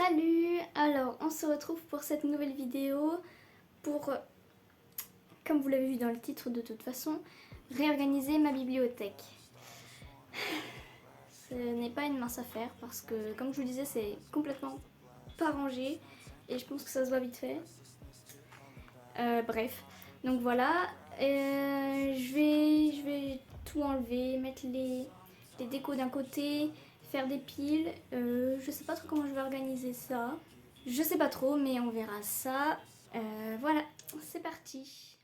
Salut! Alors, on se retrouve pour cette nouvelle vidéo pour, comme vous l'avez vu dans le titre de toute façon, réorganiser ma bibliothèque. Ce n'est pas une mince affaire parce que, comme je vous le disais, c'est complètement pas rangé et je pense que ça se voit vite fait. Bref, donc voilà, je vais tout enlever, mettre les décos d'un côté, faire des piles. Je sais pas trop comment je vais organiser ça. Je sais pas trop, mais on verra ça. Voilà, c'est parti.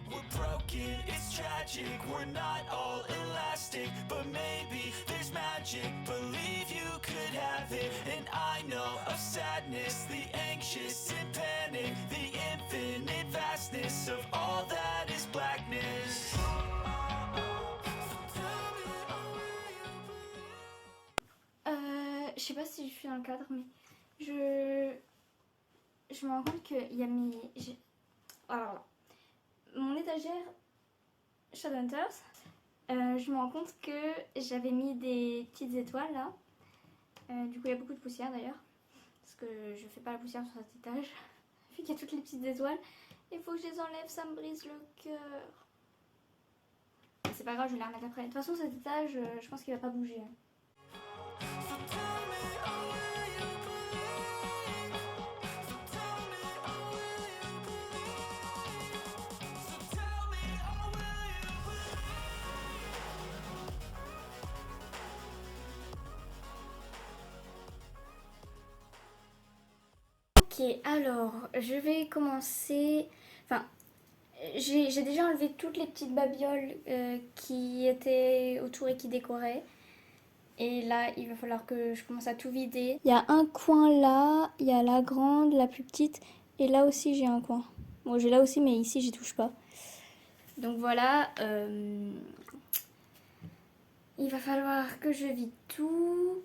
We're broken, it's tragic, we're not all elastic, but maybe there's magic, believe you could have it, and I know of sadness, the anxious and panic, the infinite vastness of all that is blackness. Je sais pas si je suis dans le cadre, mais je me rends compte qu'il y a mes... Alors là, mon étagère Shadowhunters, je me rends compte que j'avais mis des petites étoiles là. Du coup il y a beaucoup de poussière d'ailleurs, parce que je fais pas la poussière sur cet étage. Vu qu'il y a toutes les petites étoiles, il faut que je les enlève, ça me brise le cœur. C'est pas grave, je vais les remettre après. De toute façon cet étage, je pense qu'il va pas bouger. Ok, alors je vais commencer. Enfin, j'ai déjà enlevé toutes les petites babioles qui étaient autour et qui décoraient. Et là, il va falloir que je commence à tout vider. Il y a un coin là, il y a la grande, la plus petite. Et là aussi, j'ai un coin. Bon, j'ai là aussi, mais ici, j'y touche pas. Donc voilà. Il va falloir que je vide tout.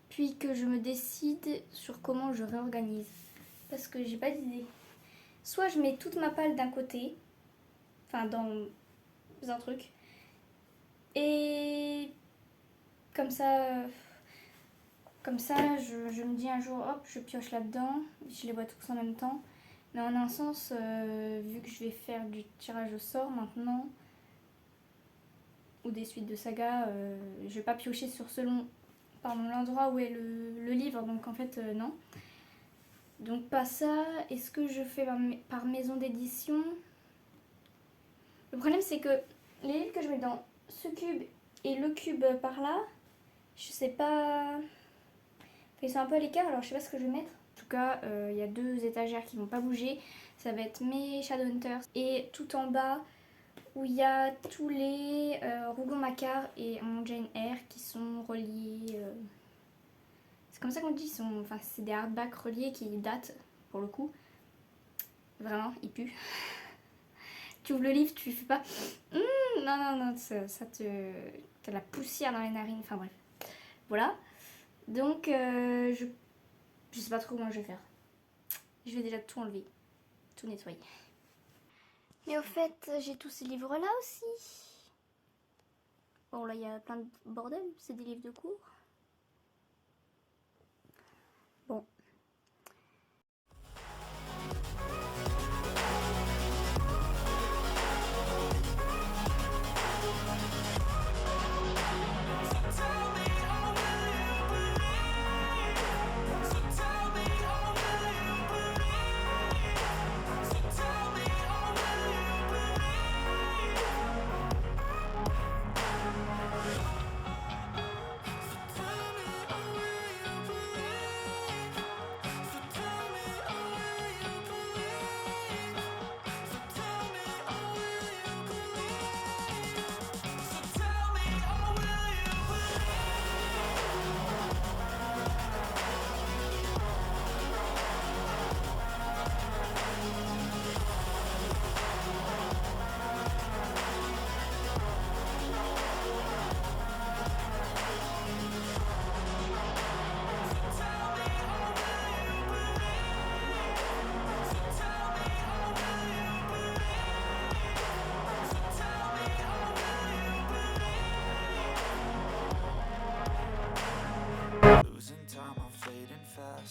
Puis que je me décide sur comment je réorganise. Parce que j'ai pas d'idée. Soit je mets toute ma palle d'un côté. Enfin, dans un truc. Et comme ça, je me dis un jour, hop, je pioche là-dedans, je les vois tous en même temps. Mais en un sens, vu que je vais faire du tirage au sort maintenant, ou des suites de saga, je vais pas piocher sur l'endroit où est le livre, donc en fait, non. Donc pas ça. Est-ce que je fais par maison d'édition? Le problème, c'est que les livres que je mets dans ce cube et le cube par là, je sais pas... Ils sont un peu à l'écart, alors je sais pas ce que je vais mettre. En tout cas, il y a deux étagères qui vont pas bouger. Ça va être mes Shadowhunters. Et tout en bas, où il y a tous les Rougon-Macquart et mon Jane Eyre qui sont reliés. C'est comme ça qu'on dit. Enfin, c'est des hardbacks reliés qui datent, pour le coup. Vraiment, ils puent. Tu ouvres le livre, tu fais pas... non, ça te... T'as la poussière dans les narines, enfin bref. Voilà. Donc, je sais pas trop comment je vais faire. Je vais déjà tout enlever, tout nettoyer. Mais au fait, j'ai tous ces livres-là aussi. Bon, là, il y a plein de bordel, c'est des livres de cours. Bon.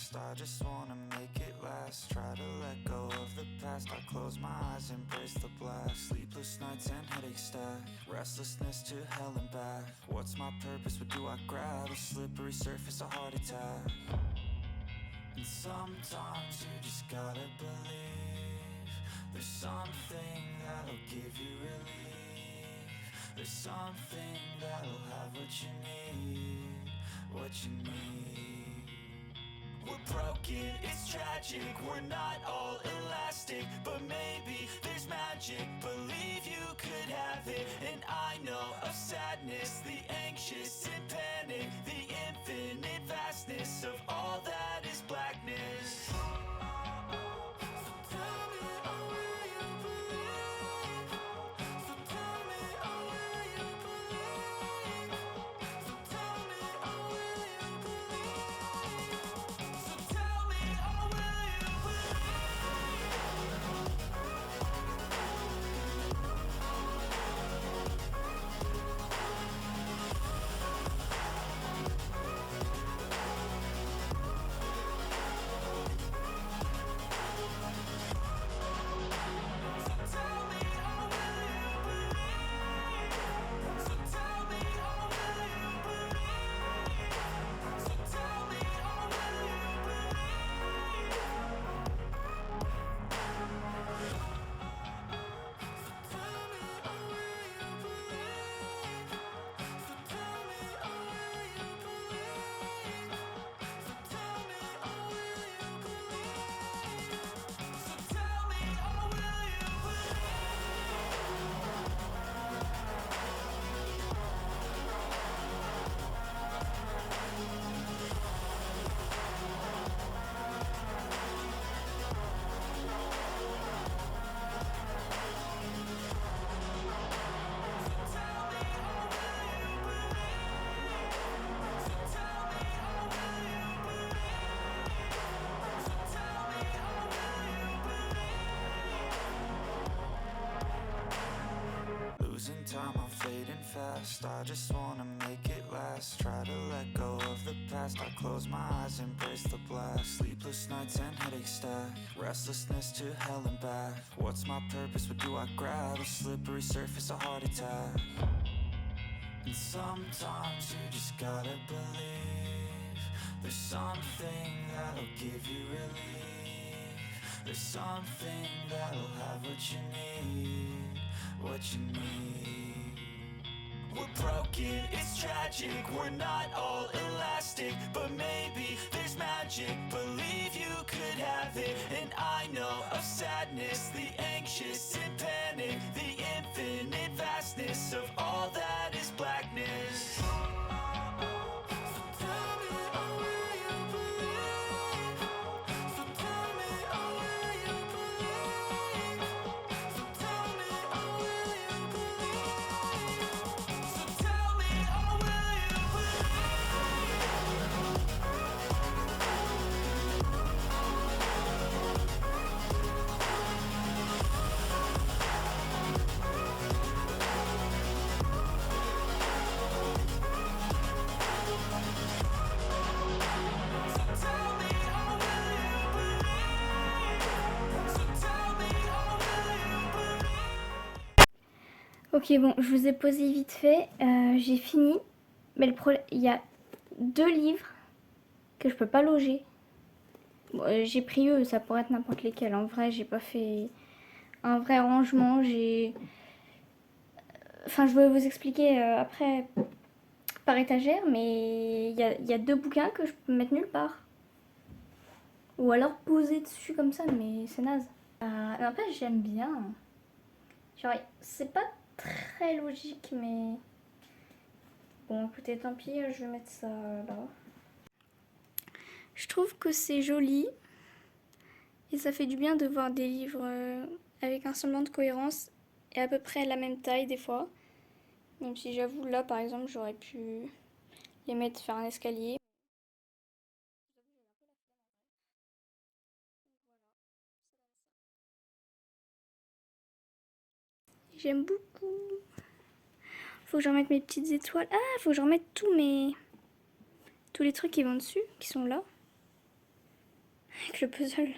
fast. I just wanna make it last. Try to let go of the past. I close my eyes, embrace the blast. Sleepless nights and headaches stack. Restlessness to hell and back. What's my purpose? What do I grab? A slippery surface, a heart attack. And sometimes you just gotta believe there's something that'll give you relief. There's something that'll have what you need, what you need. We're broken, it's tragic, we're not all elastic, but maybe there's magic, believe you could have it. And I know of sadness, the anxious and panic, the infinite vastness of all that is blackness. So tell me, oh, will you believe? So tell me, oh, will you believe? So tell me, oh, will you believe? So tell me, oh, will you believe? Losing time, I'm fading fast. I just wanna make it last. Try to let go of the past. I close my eyes, embrace the blast. Sleepless nights and headaches stack. Restlessness to hell and back. What's my purpose? What do I grab? A slippery surface, a heart attack. And sometimes you just gotta believe there's something that'll give you relief. There's something that'll have what you need, what you need. We're broken, it's tragic, we're not all elastic, but maybe there's magic, believe you could have it. And I know of sadness, the anxious and panic, the infinite vastness of all that is blackness. So tell me, oh, will you believe? So tell me, oh, will you believe? So tell me, oh, will you believe? So tell me, oh, will you believe? So tell me, oh, will you believe? So tell me, oh, will you believe? Ok, bon, je vous ai posé vite fait, j'ai fini, mais le problème, il y a 2 livres que je peux pas loger. Bon, j'ai pris eux, ça pourrait être n'importe lesquels. En vrai, j'ai pas fait un vrai rangement. Enfin, je vais vous expliquer après par étagère, mais il y a 2 bouquins que je peux mettre nulle part. Ou alors poser dessus comme ça, mais c'est naze. Après, j'aime bien. Genre, c'est pas très logique, mais... Bon, écoutez, tant pis, je vais mettre ça là. Je trouve que c'est joli. Et ça fait du bien de voir des livres avec un semblant de cohérence et à peu près la même taille des fois. Même si j'avoue, là par exemple, j'aurais pu les mettre faire un escalier. J'aime beaucoup. Faut que j'en mette mes petites étoiles. Ah, faut que j'en mette tous les trucs qui vont dessus, qui sont là. avec le puzzle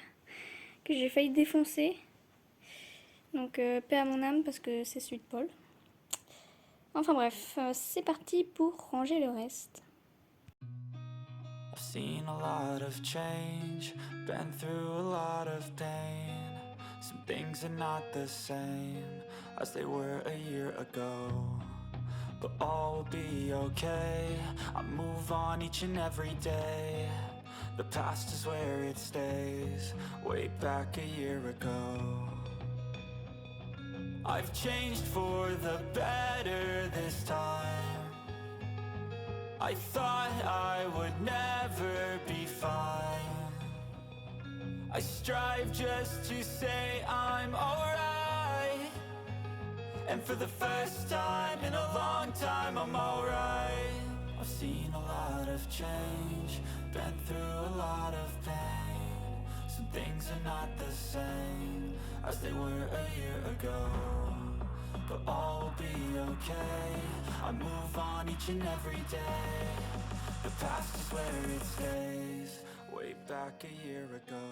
que j'ai failli défoncer. Donc paix à mon âme parce que c'est celui de Paul. Enfin bref, c'est parti pour ranger le reste. I've seen a lot of change, been through a lot of pain. Some things are not the same as they were a year ago. But all will be okay, I move on each and every day. The past is where it stays, way back a year ago. I've changed for the better this time. I thought I would never be fine. I strive just to say I'm alright. And for the first time in a long time I'm alright. I've seen a lot of change, been through a lot of pain. Some things are not the same as they were a year ago. But all will be okay, I move on each and every day. The past is where it stays, way back a year ago.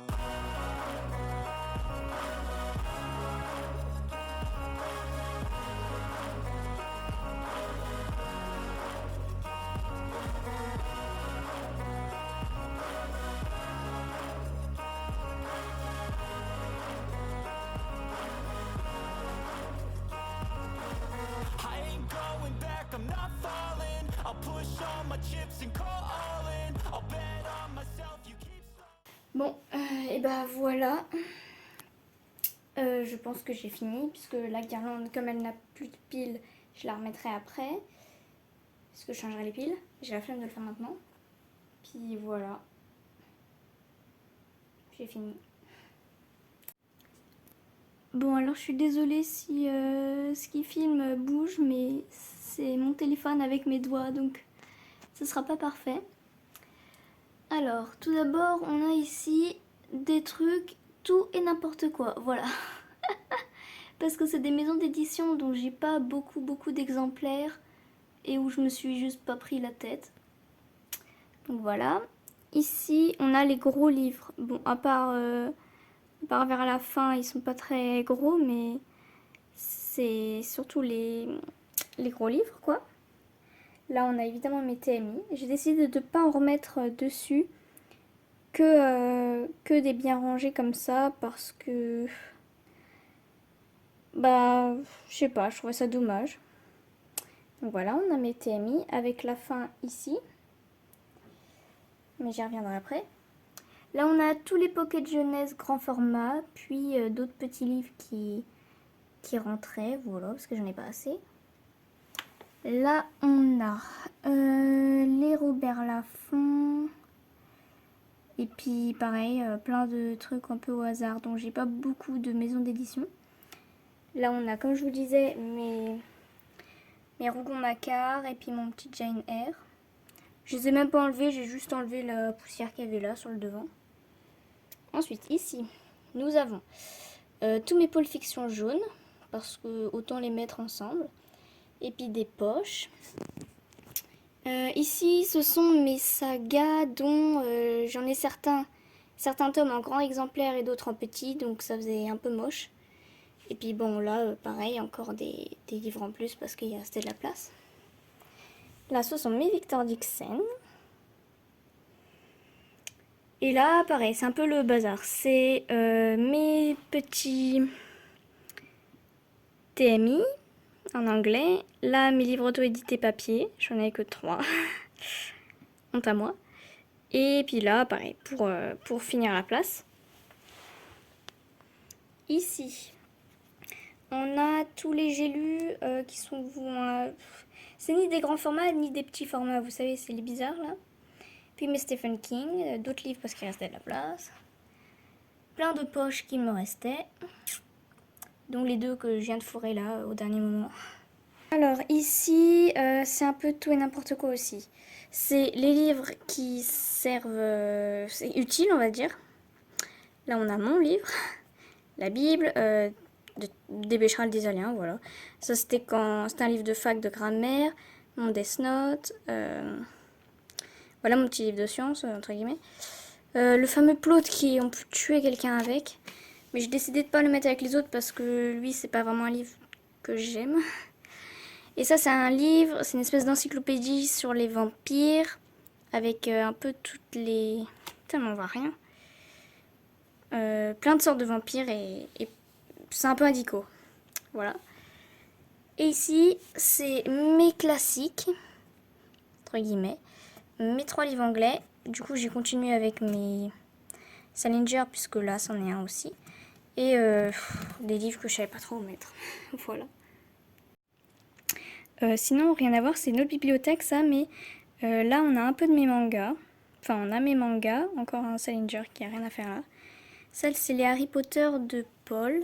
I ain't going back, I'm not falling. I'll push all my chips and call all in. I'll bet on myself, you keep... Bon, et bah voilà. Je pense que j'ai fini, puisque la guirlande, comme elle n'a plus de piles, je la remettrai après. Parce que je changerai les piles. J'ai la flemme de le faire maintenant. Puis voilà. J'ai fini. Bon, alors je suis désolée si ce qui filme bouge, mais c'est mon téléphone avec mes doigts, donc ce sera pas parfait. Alors, tout d'abord, on a ici des trucs, tout et n'importe quoi, voilà. Parce que c'est des maisons d'édition dont j'ai pas beaucoup d'exemplaires et où je me suis juste pas pris la tête. Donc voilà. Ici, on a les gros livres. Bon, à part vers la fin, ils sont pas très gros, mais c'est surtout les gros livres, quoi. Là, on a évidemment mes TMI. J'ai décidé de ne pas en remettre dessus que des bien rangés comme ça, parce que... Bah, je sais pas, je trouvais ça dommage. Donc voilà, on a mes TMI avec la fin ici. Mais j'y reviendrai après. Là, on a tous les pockets jeunesse grand format, puis d'autres petits livres qui rentraient, voilà, parce que j'en ai pas assez. Là, on a les Robert Laffont. Et puis, pareil, plein de trucs un peu au hasard, dont j'ai pas beaucoup de maisons d'édition. Là, on a, comme je vous disais, mes Rougon-Macquart et puis mon petit Jane Eyre. Je les ai même pas enlevés, j'ai juste enlevé la poussière qu'il y avait là sur le devant. Ensuite, ici, nous avons tous mes pôles fiction jaunes, parce que autant les mettre ensemble. Et puis des poches. Ici, ce sont mes sagas dont j'en ai certains tomes en grand exemplaire et d'autres en petit, donc ça faisait un peu moche. Et puis bon, là, pareil, encore des livres en plus parce qu'il restait de la place. Là, ce sont mes Victor Dixon. Et là, pareil, c'est un peu le bazar. C'est mes petits TMI en anglais. Là, mes livres auto-édités papier. J'en ai que 3. Honte à moi. Et puis là, pareil, pour finir la place. Ici, on a tous les J'ai lus qui sont... c'est ni des grands formats, ni des petits formats. Vous savez, c'est les bizarres, là. Puis mes Stephen King, d'autres livres parce qu'il restait de la place. Plein de poches qui me restaient. Donc les deux que je viens de fourrer là, au dernier moment. Alors ici, c'est un peu tout et n'importe quoi aussi. C'est les livres qui servent... c'est utile, on va dire. Là, on a mon livre. La Bible, des Bécherel des Aliens, voilà. Ça, c'était un livre de fac de grammaire. Mon Death Note. Voilà mon petit livre de sciences, entre guillemets. Le fameux plot qui on peut tuer quelqu'un avec. Mais j'ai décidé de pas le mettre avec les autres parce que lui, c'est pas vraiment un livre que j'aime. Et ça, c'est un livre, c'est une espèce d'encyclopédie sur les vampires. Avec un peu toutes les... Putain, mais on voit rien. Plein de sortes de vampires et c'est un peu indico. Voilà. Et ici, c'est mes classiques, entre guillemets, mes 3 livres anglais. Du coup, j'ai continué avec mes Salinger, puisque là, c'en est un aussi. Et des livres que je savais pas trop où mettre. Voilà. Sinon, rien à voir, c'est une autre bibliothèque, ça, mais là, on a un peu de mes mangas. Enfin, on a mes mangas, encore un Salinger qui a rien à faire là. Celle, c'est les Harry Potter de Paul.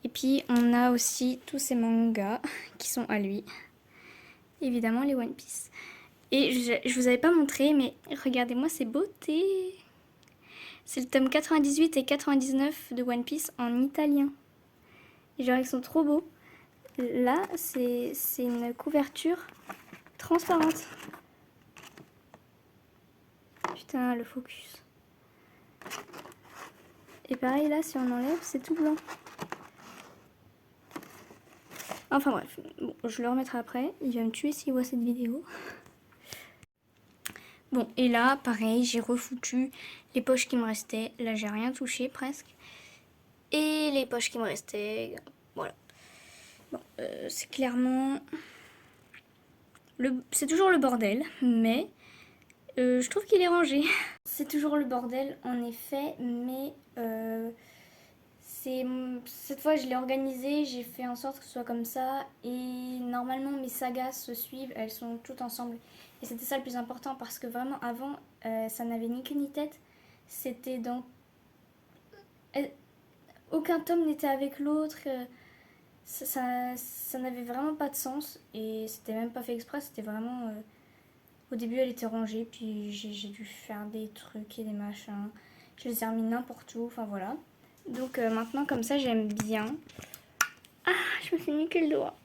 Et puis, on a aussi tous ces mangas qui sont à lui. Évidemment, les One Piece. Et je vous avais pas montré, mais regardez-moi ces beautés. C'est le tome 98 et 99 de One Piece en italien. Et genre, ils sont trop beaux. Là, c'est une couverture transparente. Putain, le focus. Et pareil, là, si on enlève, c'est tout blanc. Enfin bref, bon, je le remettrai après. Il va me tuer s'il voit cette vidéo. Bon, et là, pareil, j'ai refoutu les poches qui me restaient. Là, j'ai rien touché presque. Et les poches qui me restaient, voilà. Bon, c'est clairement... C'est toujours le bordel, mais je trouve qu'il est rangé. C'est toujours le bordel, en effet, mais cette fois, je l'ai organisé, j'ai fait en sorte que ce soit comme ça. Et normalement, mes sagas se suivent, elles sont toutes ensemble. Et c'était ça le plus important, parce que vraiment, avant, ça n'avait ni queue ni tête. C'était dans... Aucun tome n'était avec l'autre. Ça n'avait vraiment pas de sens. Et c'était même pas fait exprès, c'était vraiment... Au début, elle était rangée, puis j'ai dû faire des trucs et des machins. Je les ai remis n'importe où, enfin voilà. Donc maintenant, comme ça, j'aime bien. Ah, je me suis niqué le doigt.